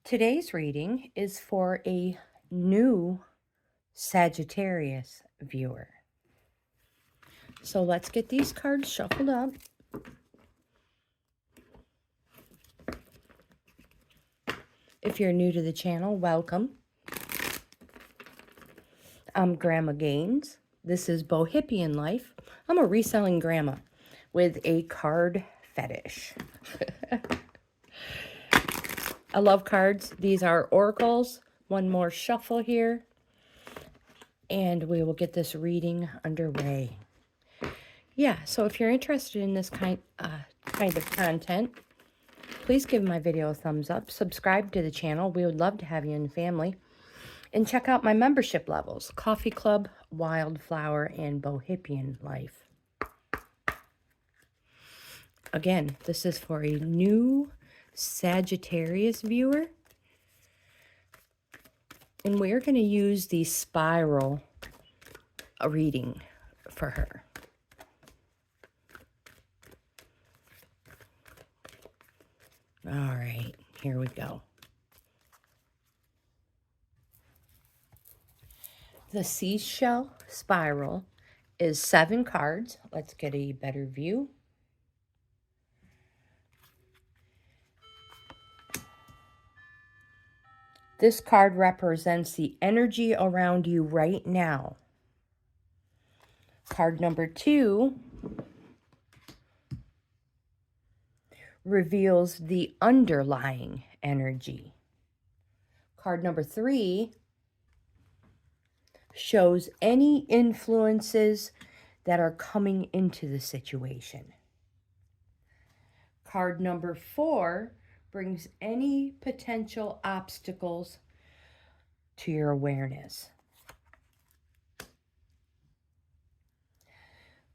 Today's reading is for a new Sagittarius viewer. So let's get these cards shuffled up. If you're new to the channel, welcome. I'm Grandma Gaines. This is Bohippian Life. I'm a reselling grandma with a card fetish. I love cards. These are oracles. One more shuffle here. And we will get this reading underway. Yeah, so if you're interested in this kind of content, please give my video a thumbs up. Subscribe to the channel. We would love to have you in the family. And check out my membership levels. Coffee Club, Wildflower, and Bohippian Life. Again, this is for a new Sagittarius viewer. And we're going to use the spiral reading for her. All right, here we go. The seashell spiral is 7 cards. Let's get a better view. This card represents the energy around you right now. Card number 2 reveals the underlying energy. Card number 3 shows any influences that are coming into the situation. Card number 4 brings any potential obstacles to your awareness.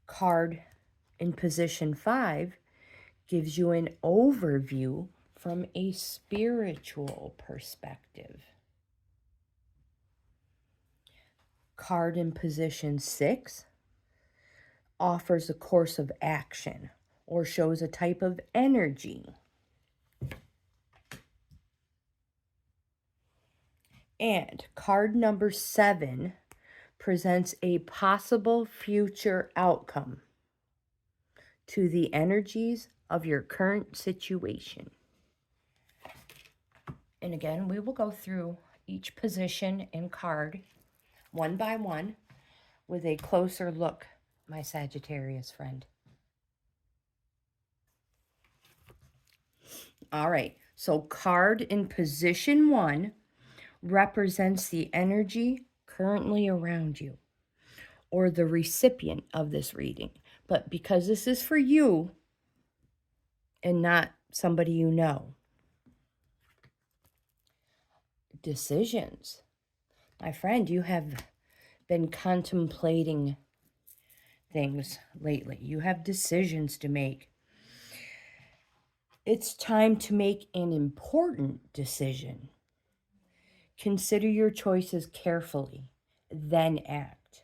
Card in position 5 gives you an overview from a spiritual perspective. Card in position 6 offers a course of action or shows a type of energy. And card number 7 presents a possible future outcome to the energies of your current situation. And again, we will go through each position and card one by one with a closer look, my Sagittarius friend. All right, so card in position 1 represents the energy currently around you or the recipient of this reading. But because this is for you and not somebody you know. Decisions. My friend, you have been contemplating things lately. You have decisions to make. It's time to make an important decision. Consider your choices carefully, then act.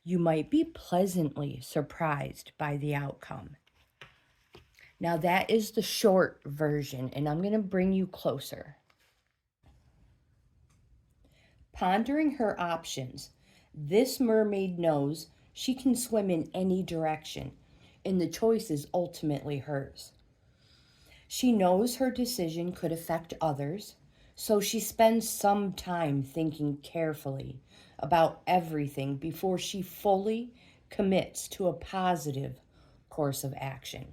You might be pleasantly surprised by the outcome. Now that is the short version, and I'm going to bring you closer. Pondering her options, this mermaid knows she can swim in any direction, and the choice is ultimately hers. She knows her decision could affect others, so she spends some time thinking carefully about everything before she fully commits to a positive course of action.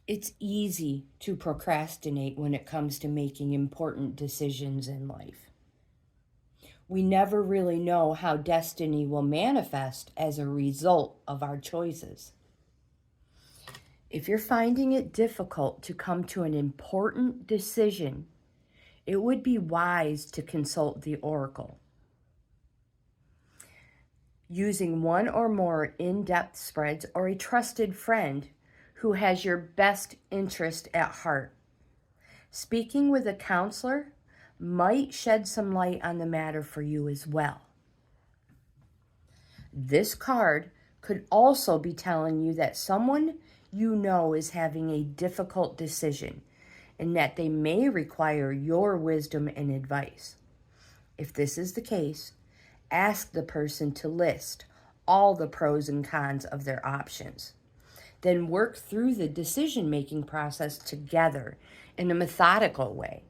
It's easy to procrastinate when it comes to making important decisions in life. We never really know how destiny will manifest as a result of our choices. If you're finding it difficult to come to an important decision, it would be wise to consult the oracle. Using one or more in-depth spreads or a trusted friend who has your best interest at heart. Speaking with a counselor might shed some light on the matter for you as well. This card could also be telling you that someone you know is having a difficult decision and that they may require your wisdom and advice. If this is the case, ask the person to list all the pros and cons of their options. Then work through the decision-making process together in a methodical way.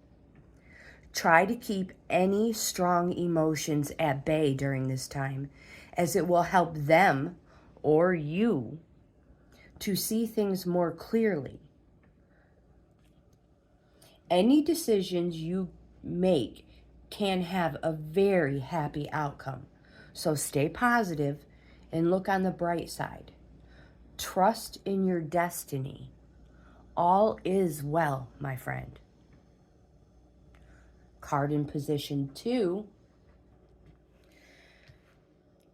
Try to keep any strong emotions at bay during this time, as it will help them or you to see things more clearly. Any decisions you make can have a very happy outcome. So stay positive and look on the bright side. Trust in your destiny. All is well, my friend. Card in position 2.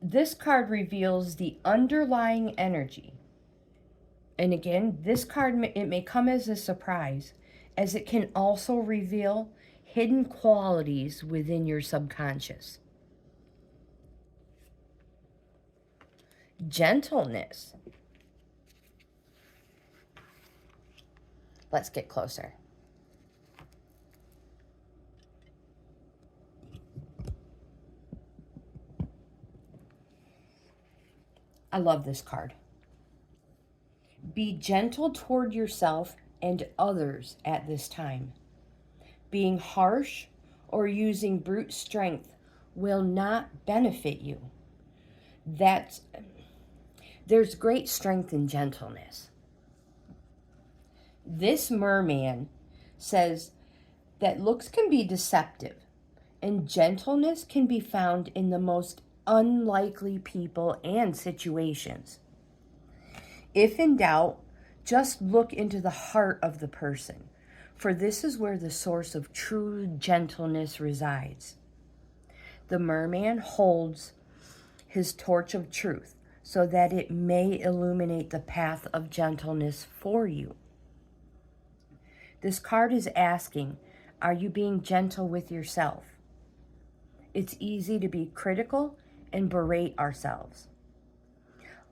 This card reveals the underlying energy. And again, this card, it may come as a surprise, as it can also reveal hidden qualities within your subconscious. Gentleness. Let's get closer. I love this card. Be gentle toward yourself and others at this time. Being harsh or using brute strength will not benefit you. There's great strength in gentleness. This merman says that looks can be deceptive, and gentleness can be found in the most unlikely people and situations. If in doubt, just look into the heart of the person, for this is where the source of true gentleness resides. The merman holds his torch of truth so that it may illuminate the path of gentleness for you. This card is asking, are you being gentle with yourself? It's easy to be critical and berate ourselves.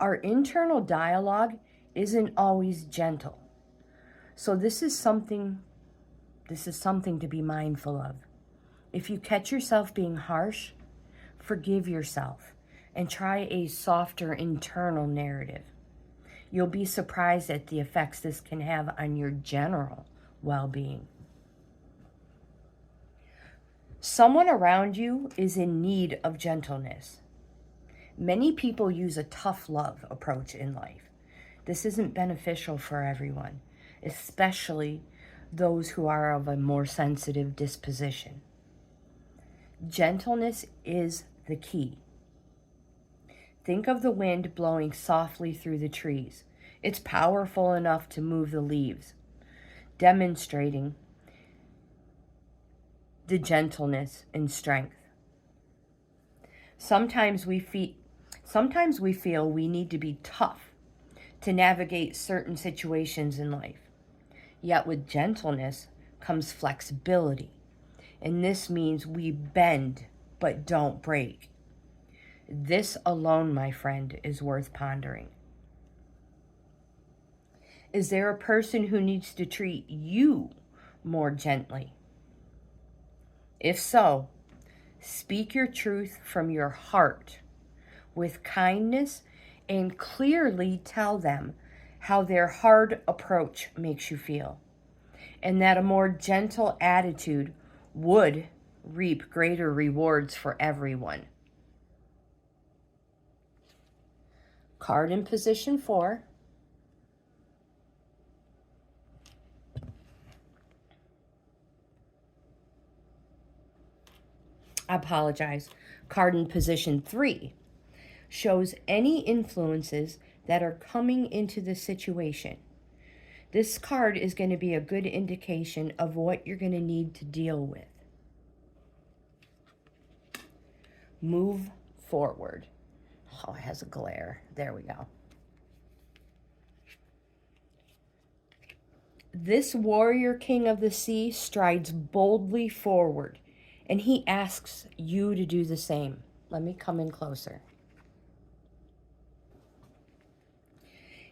Our internal dialogue isn't always gentle. So this is something to be mindful of. If you catch yourself being harsh, forgive yourself and try a softer internal narrative. You'll be surprised at the effects this can have on your general well-being. Someone around you is in need of gentleness. Many people use a tough love approach in life. This isn't beneficial for everyone, especially those who are of a more sensitive disposition. Gentleness is the key. Think of the wind blowing softly through the trees. It's powerful enough to move the leaves, demonstrating the gentleness and strength. Sometimes we feel we need to be tough to navigate certain situations in life. Yet with gentleness comes flexibility, and this means we bend but don't break. This alone, my friend, is worth pondering. Is there a person who needs to treat you more gently? If so, speak your truth from your heart with kindness and clearly tell them how their hard approach makes you feel, and that a more gentle attitude would reap greater rewards for everyone. Card in position 4. I apologize. Card in position 3 shows any influences that are coming into the situation. This card is going to be a good indication of what you're going to need to deal with. Move forward. Oh, it has a glare. There we go. This warrior king of the sea strides boldly forward, and he asks you to do the same. Let me come in closer.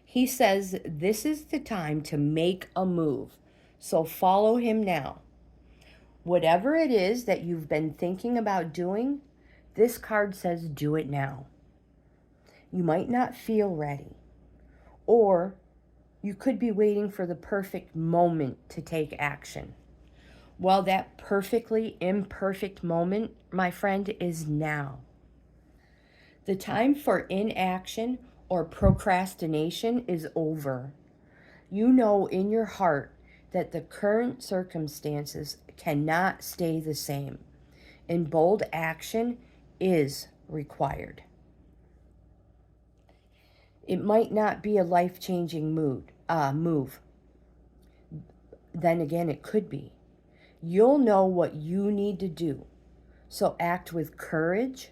He says this is the time to make a move, So follow him now. Whatever it is that you've been thinking about doing, this card says do it now. You might not feel ready, or you could be waiting for the perfect moment to take action. Well, that perfectly imperfect moment, my friend, is now. The time for inaction or procrastination is over. You know in your heart that the current circumstances cannot stay the same, and bold action is required. It might not be a life-changing move. Then again, it could be. You'll know what you need to do. So act with courage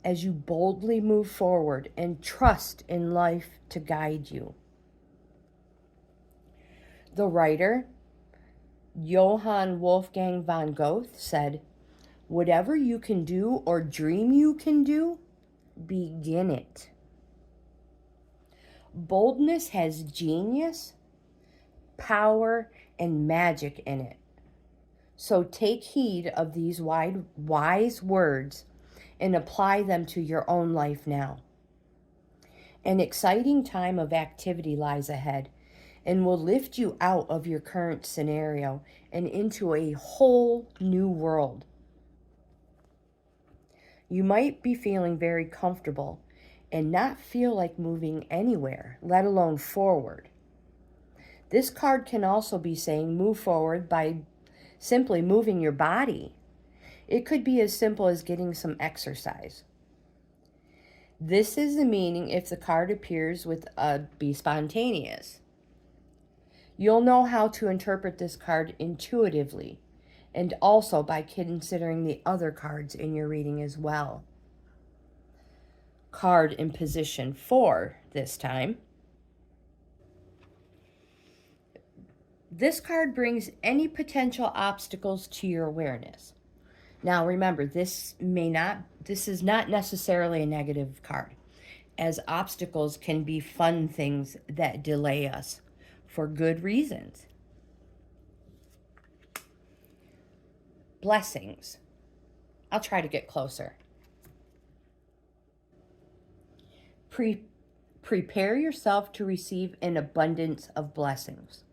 as you boldly move forward and trust in life to guide you. The writer, Johann Wolfgang von Goethe, said, "Whatever you can do or dream you can do, begin it." Boldness has genius, power, and magic in it. So take heed of these wise words and apply them to your own life now. An exciting time of activity lies ahead and will lift you out of your current scenario and into a whole new world. You might be feeling very comfortable and not feel like moving anywhere, let alone forward. This card can also be saying move forward by simply moving your body. It could be as simple as getting some exercise. This is the meaning if the card appears with a be spontaneous. You'll know how to interpret this card intuitively and also by considering the other cards in your reading as well. Card in position 4 this time. This card brings any potential obstacles to your awareness. Now remember, this is not necessarily a negative card, as obstacles can be fun things that delay us for good reasons. Blessings. I'll try to get closer. Prepare yourself to receive an abundance of blessings.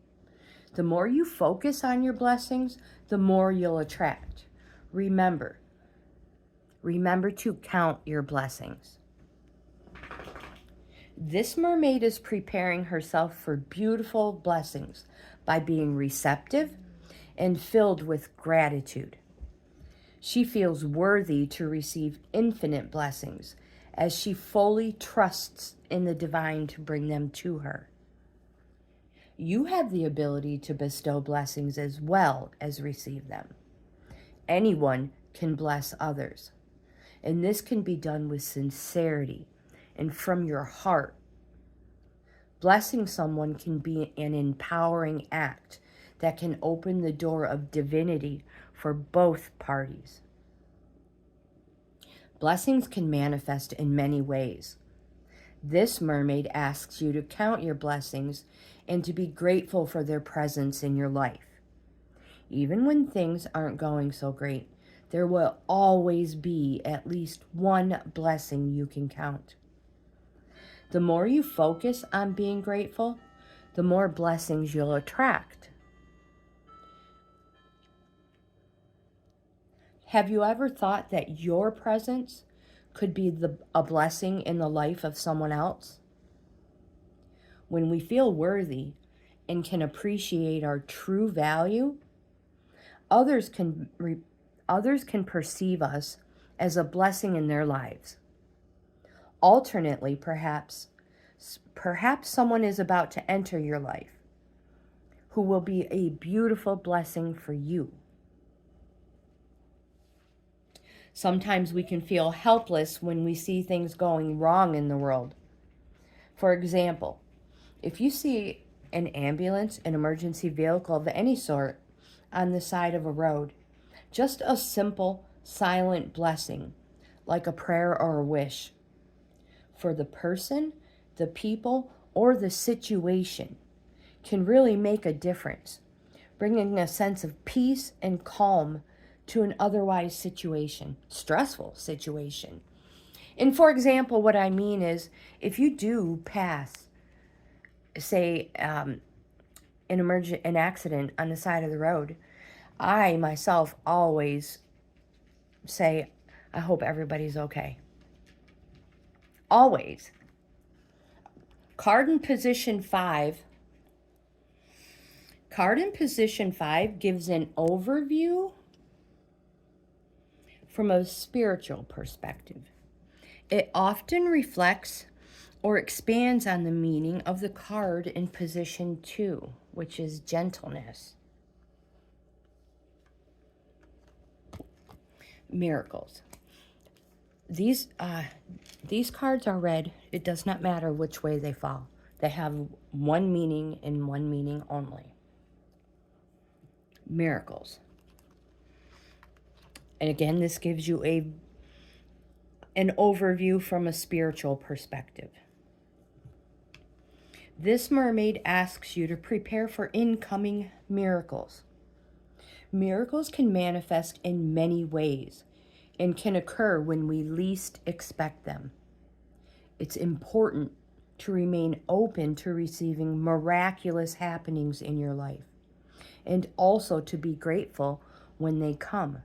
The more you focus on your blessings, the more you'll attract. Remember to count your blessings. This mermaid is preparing herself for beautiful blessings by being receptive and filled with gratitude. She feels worthy to receive infinite blessings as she fully trusts in the divine to bring them to her. You have the ability to bestow blessings as well as receive them. Anyone can bless others, and this can be done with sincerity and from your heart. Blessing someone can be an empowering act that can open the door of divinity for both parties. Blessings can manifest in many ways. This mermaid asks you to count your blessings and to be grateful for their presence in your life. Even when things aren't going so great, there will always be at least one blessing you can count. The more you focus on being grateful, the more blessings you'll attract. Have you ever thought that your presence could be a blessing in the life of someone else? When we feel worthy and can appreciate our true value, others can perceive us as a blessing in their lives. Alternately, perhaps someone is about to enter your life who will be a beautiful blessing for you. Sometimes we can feel helpless when we see things going wrong in the world. For example, if you see an ambulance, an emergency vehicle of any sort on the side of a road, just a simple, silent blessing, like a prayer or a wish, for the person, the people, or the situation can really make a difference. bringing a sense of peace and calm to an otherwise stressful situation. And for example, what I mean is, if you do pass, say, an accident on the side of the road, I myself always say, I hope everybody's okay. Always. Card in position 5 gives an overview from a spiritual perspective. It often reflects or expands on the meaning of the card in position 2, which is gentleness. Miracles. These cards are read. It does not matter which way they fall. They have one meaning and one meaning only. Miracles. And again, this gives you an overview from a spiritual perspective. This mermaid asks you to prepare for incoming miracles. Miracles can manifest in many ways and can occur when we least expect them. It's important to remain open to receiving miraculous happenings in your life, and also to be grateful when they come.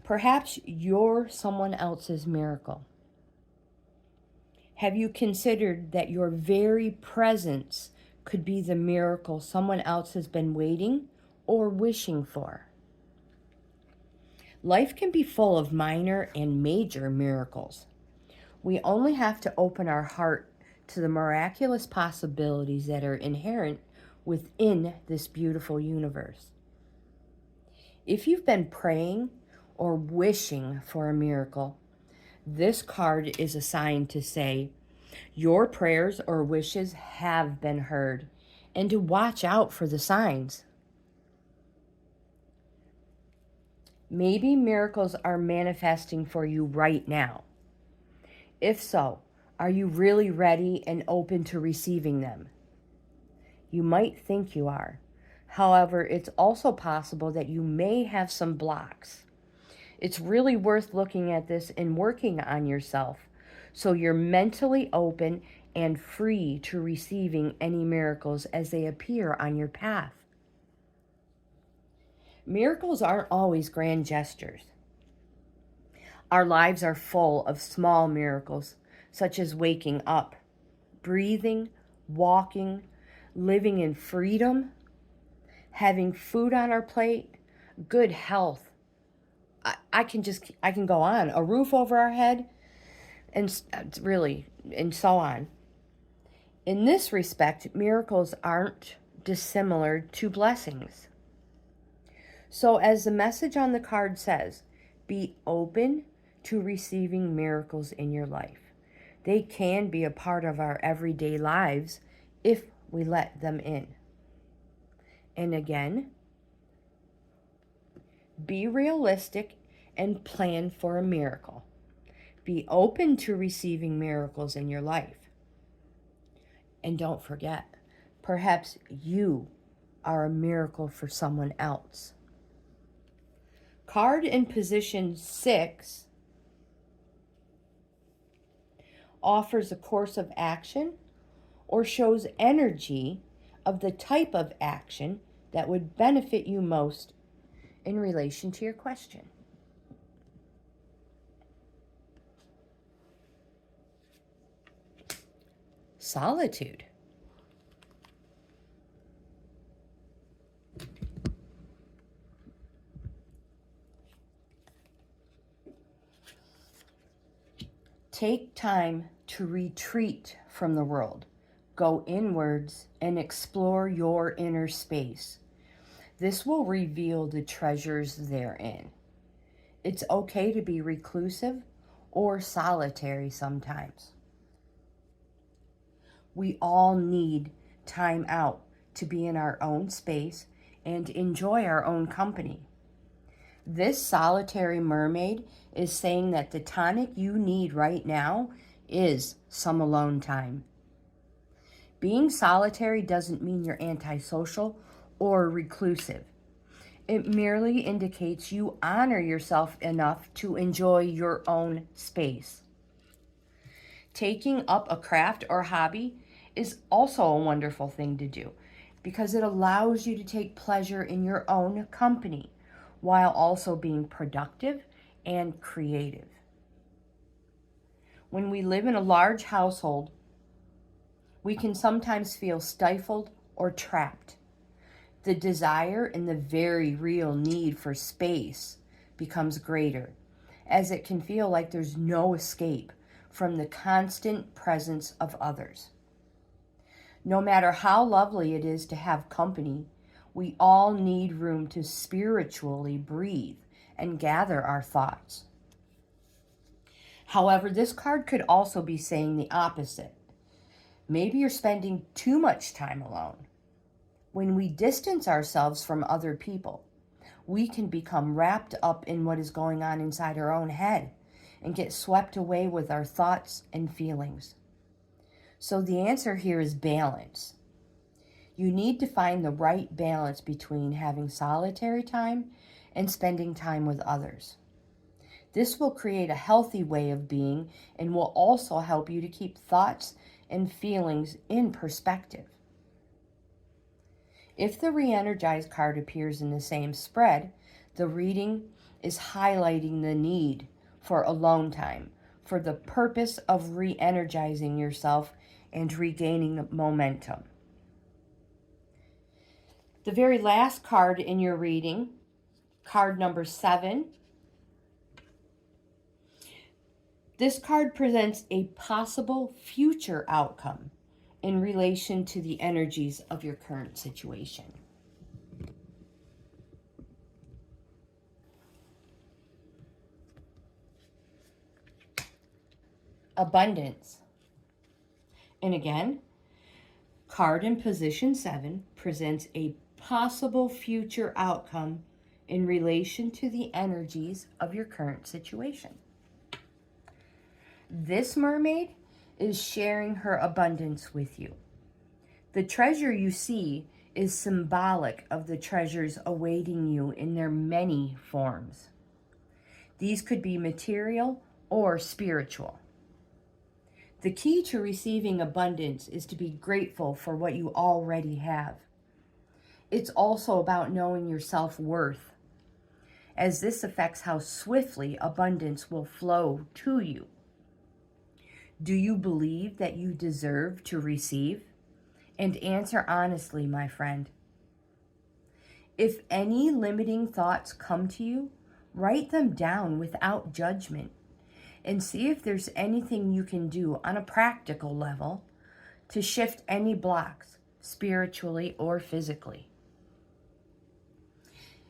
Perhaps you're someone else's miracle. Have you considered that your very presence could be the miracle someone else has been waiting or wishing for? Life can be full of minor and major miracles. We only have to open our heart to the miraculous possibilities that are inherent within this beautiful universe. If you've been praying or wishing for a miracle, this card is assigned to say your prayers or wishes have been heard, and to watch out for the signs. Maybe miracles are manifesting for you right now. If so, are you really ready and open to receiving them? You might think you are. However, it's also possible that you may have some blocks. It's really worth looking at this and working on yourself so you're mentally open and free to receiving any miracles as they appear on your path. Miracles aren't always grand gestures. Our lives are full of small miracles, such as waking up, breathing, walking, living in freedom, having food on our plate, good health. I can go on. A roof over our head, and so on. In this respect, miracles aren't dissimilar to blessings. So as the message on the card says, be open to receiving miracles in your life. They can be a part of our everyday lives if we let them in. And again, be realistic and plan for a miracle. Be open to receiving miracles in your life. And don't forget, perhaps you are a miracle for someone else. Card in position 6 offers a course of action or shows energy of the type of action that would benefit you most in relation to your question. Solitude. Take time to retreat from the world. Go inwards and explore your inner space. This will reveal the treasures therein. It's okay to be reclusive or solitary sometimes. We all need time out to be in our own space and enjoy our own company. This solitary mermaid is saying that the tonic you need right now is some alone time. Being solitary doesn't mean you're antisocial or reclusive. It merely indicates you honor yourself enough to enjoy your own space. Taking up a craft or hobby is also a wonderful thing to do because it allows you to take pleasure in your own company while also being productive and creative. When we live in a large household, we can sometimes feel stifled or trapped. The desire and the very real need for space becomes greater, as it can feel like there's no escape from the constant presence of others. No matter how lovely it is to have company, we all need room to spiritually breathe and gather our thoughts. However, this card could also be saying the opposite. Maybe you're spending too much time alone. When we distance ourselves from other people, we can become wrapped up in what is going on inside our own head and get swept away with our thoughts and feelings. So the answer here is balance. You need to find the right balance between having solitary time and spending time with others. This will create a healthy way of being and will also help you to keep thoughts and feelings in perspective. If the re-energized card appears in the same spread, the reading is highlighting the need for alone time for the purpose of re-energizing yourself and regaining momentum. The very last card in your reading, card number 7, this card presents a possible future outcome in relation to the energies of your current situation. Abundance. And again, card in position 7 presents a possible future outcome in relation to the energies of your current situation. This mermaid is sharing her abundance with you. The treasure you see is symbolic of the treasures awaiting you in their many forms. These could be material or spiritual. The key to receiving abundance is to be grateful for what you already have. It's also about knowing your self-worth, as this affects how swiftly abundance will flow to you. Do you believe that you deserve to receive? And answer honestly, my friend. If any limiting thoughts come to you, write them down without judgment and see if there's anything you can do on a practical level to shift any blocks, spiritually or physically.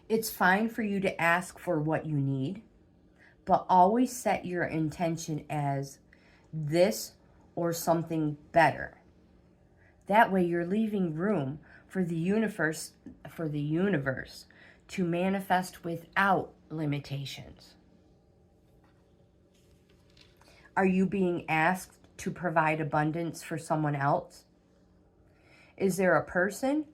It's fine for you to ask for what you need, but always set your intention as this or something better. That way you're leaving room for the universe to manifest without limitations. Are you being asked to provide abundance for someone else? Is there a person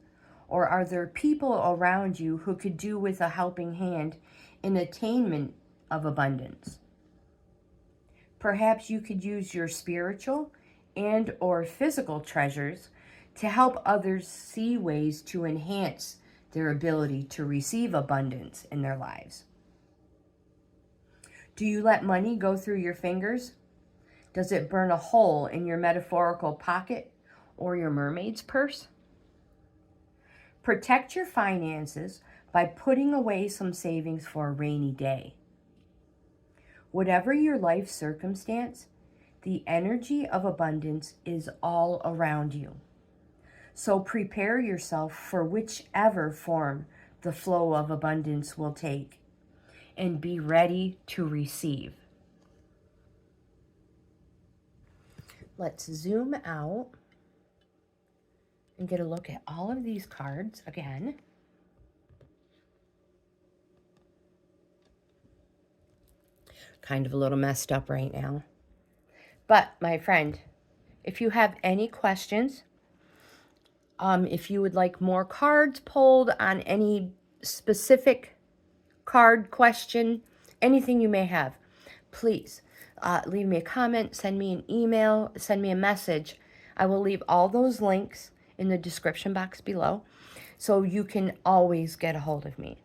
or are there people around you who could do with a helping hand in attainment of abundance? Perhaps you could use your spiritual and or physical treasures to help others see ways to enhance their ability to receive abundance in their lives. Do you let money go through your fingers? Does it burn a hole in your metaphorical pocket or your mermaid's purse? Protect your finances by putting away some savings for a rainy day. Whatever your life circumstance, the energy of abundance is all around you. So prepare yourself for whichever form the flow of abundance will take, and be ready to receive. Let's zoom out and get a look at all of these cards again. Kind of a little messed up right now. But my friend, if you have any questions, If you would like more cards pulled on any specific card question, anything you may have, please leave me a comment, send me an email, send me a message. I will leave all those links in the description box below so you can always get a hold of me.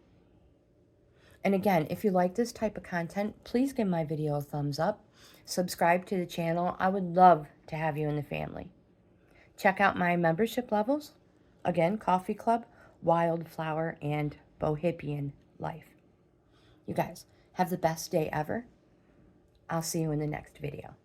And again, if you like this type of content, please give my video a thumbs up. Subscribe to the channel. I would love to have you in the family. Check out my membership levels. Again, Coffee Club, Wildflower, and Bohemian Life. You guys, have the best day ever. I'll see you in the next video.